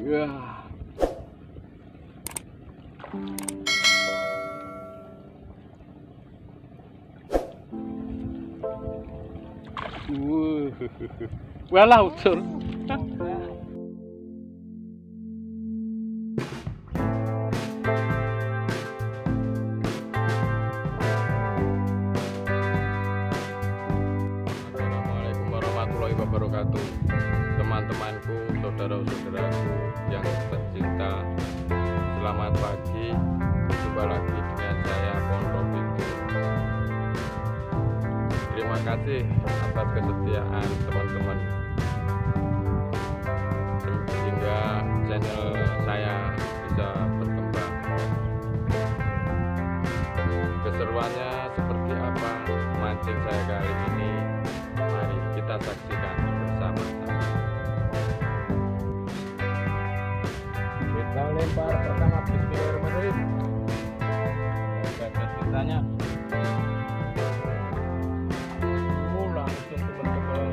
Ya. Walah usul. Assalamualaikum warahmatullahi wabarakatuh. Teman-temanku, saudara-saudaraku yang tercinta, selamat pagi. Jumpa lagi dengan saya Pondok Pintu. Terima kasih atas kesetiaan teman-teman, sehingga channel saya bisa berkembang. Keseruannya seperti apa mancing saya kali ini? Mari kita saksikan bersama-sama. Kita lempar pertama, bismillahirrahmanirrahim. Oke, ceritanya langsung teman-teman.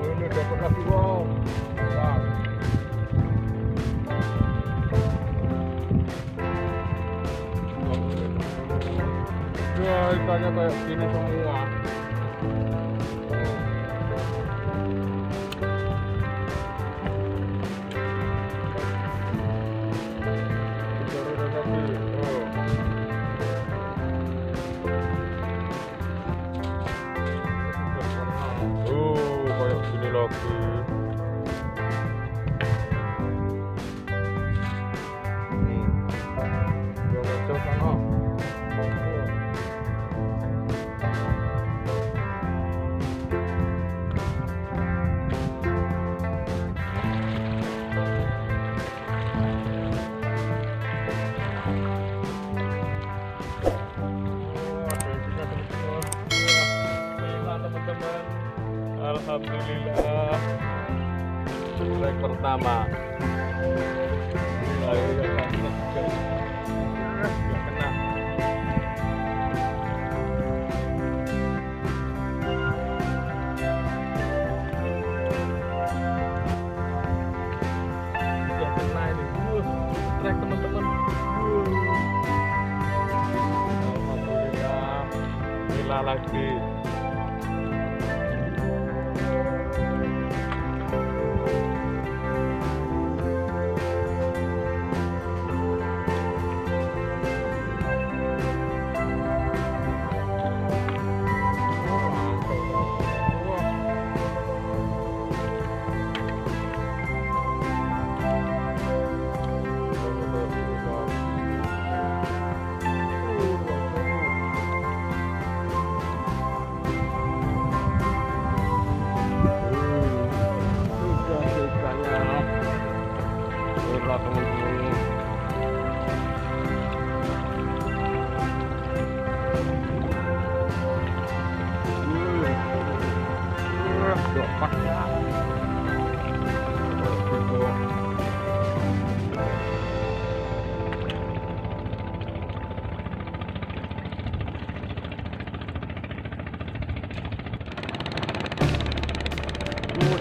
Ini dapat lagi wow. Ya ikannya kayak gini semua. Alhamdulillah, trek pertama. Kena. Sudah kena ini. Trek teman-teman. Alhamdulillah. Gila lagi.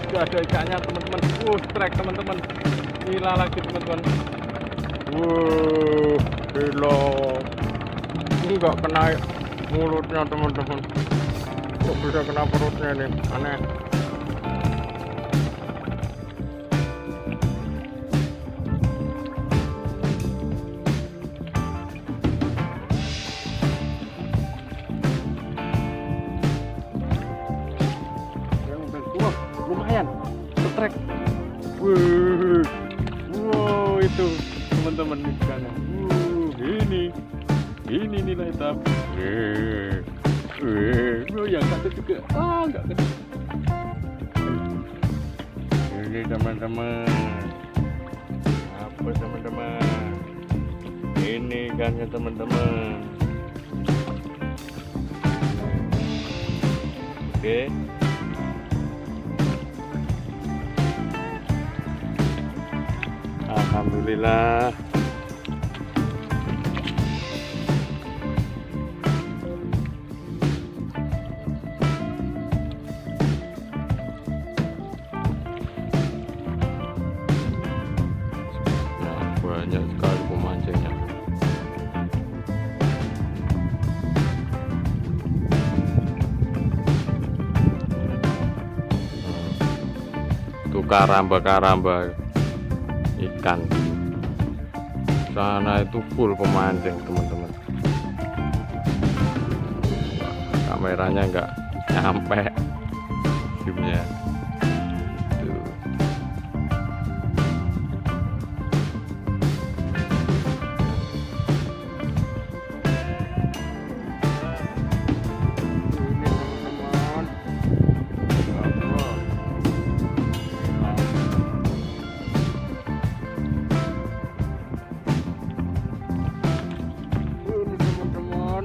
Sudah ada ikannya teman-teman. Strike teman-teman. Gila lagi teman-teman. Gila. Ini nggak kena mulutnya teman-teman. Kok bisa kena perutnya nih, aneh. Wah, lumayan setrek. Wow, itu teman-teman ikannya. Ini nilai hitam. Oh, yang satu juga. Enggak kena. Ini teman-teman. Apa teman-teman? Ini ikannya teman-teman. Oke. Alhamdulillah. Nah, banyak sekali pemancingnya. Tuh karamba-karamba ikan. Sana itu full pemancing teman-teman. Kameranya nggak nyampe zoomnya. Tuh. Ini teman-teman.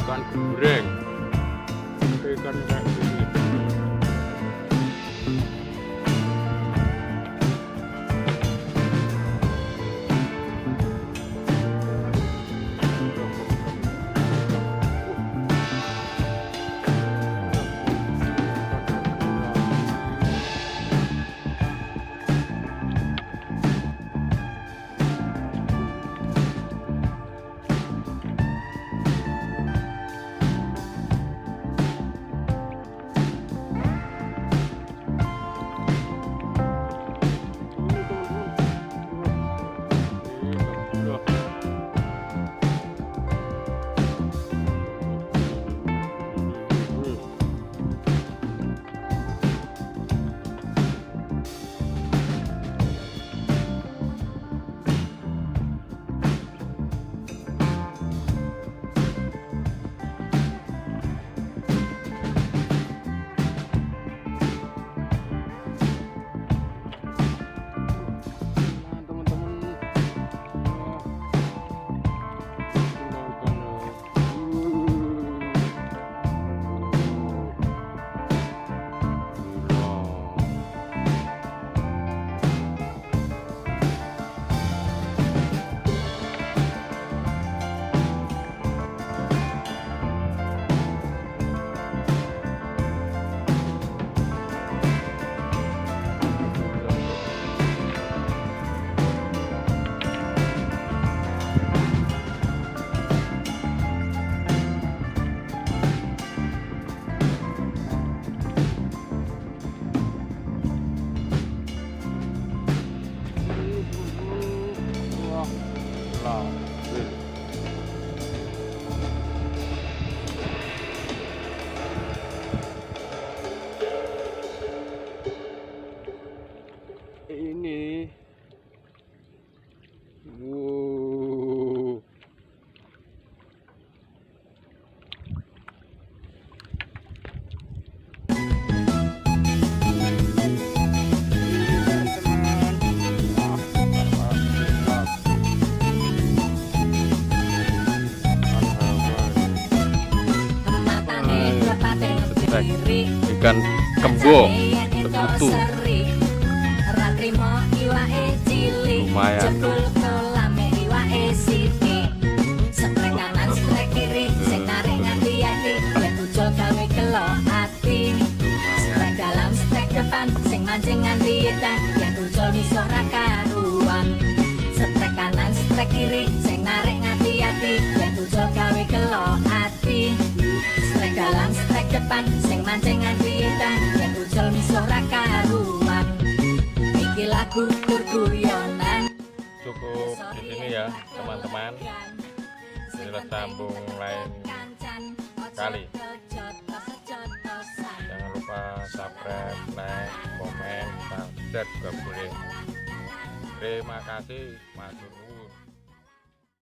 Ikan gureng, ikan kayak gini. strek, ikan kembo betutu. Lumayan. Strek kanan strek kiri sing narik ngati-ati yen ucul gawe kelo ati. Strek dalam strek depan sing mancing nganti edan yen ucul wis ora karuan. Strek kanan strek kiri sing narik ngati-ati yen ucul gawe kelo ati. Strek dalam strek depan sing mancing nganti edan yen ucul wis ora karuan. Iki lagu guyonan. Cukup di sini ya teman-teman. Kita sambung lain kali. Jangan lupa subscribe, like, komen, dan juga boleh. Terima kasih, Mas.